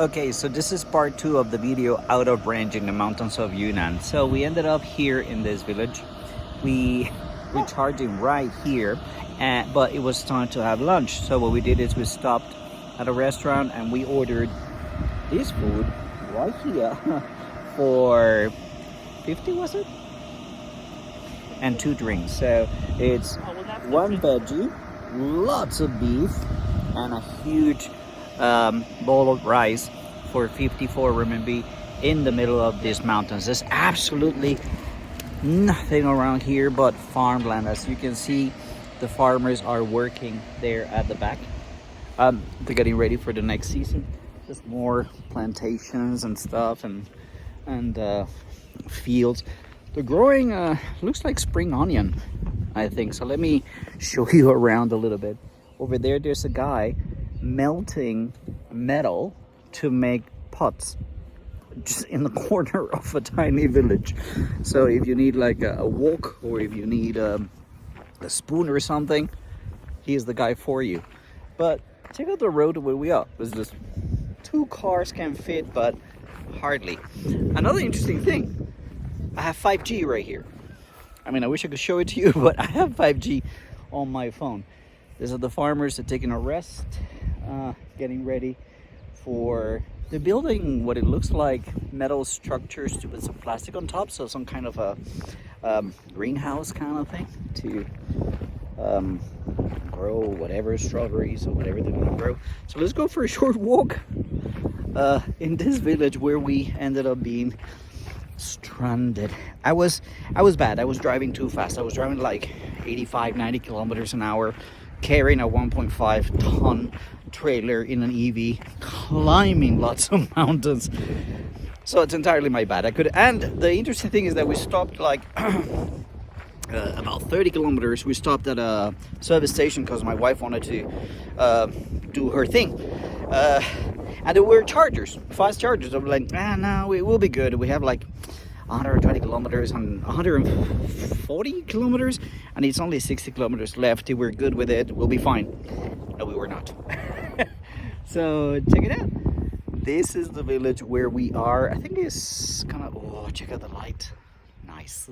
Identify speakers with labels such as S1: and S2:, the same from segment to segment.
S1: Okay, so this is part 2 of the video out of range in the mountains of Yunnan. So we ended up here in this village. We recharging right here, but it was time to have lunch. So what we did is we stopped at a restaurant and we ordered this food right here for 50, was it? And 2 drinks. So it's 1 veggie, lots of beef, and a huge bowl of rice for 54 renminbi in the middle of these mountains. There's absolutely nothing around here but farmland. As you can see, the farmers are working there at the back. They're getting ready for the next season. Just more plantations and stuff and fields. They're growing looks like spring onion, I think. So let me show you around a little bit. Over there, there's a guy melting metal to make pots just in the corner of a tiny village. So if you need like a wok, or if you need a spoon or something, he's the guy for you. But check out the road where we are. There's just 2 cars can fit, but hardly. Another interesting thing, I have 5G right here. I mean, I wish I could show it to you, but I have 5G on my phone. These are the farmers that are taking a rest, getting ready for the building what it looks like metal structures with some plastic on top, so some kind of a greenhouse kind of thing to grow whatever strawberries or whatever they're gonna grow. So let's go for a short walk in this village where we ended up being stranded. I was bad. I was driving too fast. I was driving like 85-90 kilometers an hour, carrying a 1.5 ton trailer in an EV, climbing lots of mountains. So it's entirely my bad. And the interesting thing is that we stopped like about 30 kilometers. We stopped at a service station because my wife wanted to do her thing. And there were chargers, fast chargers. I was like, no, it will be good. We have like 120 kilometers and 140 kilometers, and it's only 60 kilometers left. If we're good with it, we'll be fine. No, we were not. So check it out. This is the village where we are. I think it's gonna, oh, check out the light. Nice.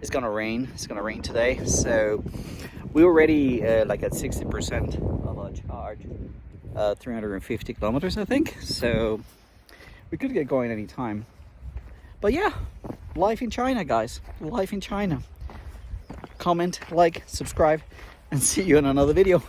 S1: It's gonna rain. It's gonna rain today. So we were already like at 60% of our charge. 350 kilometers, I think. So we could get going anytime. But yeah, life in China, guys. Life in China. Comment, like, subscribe, and see you in another video.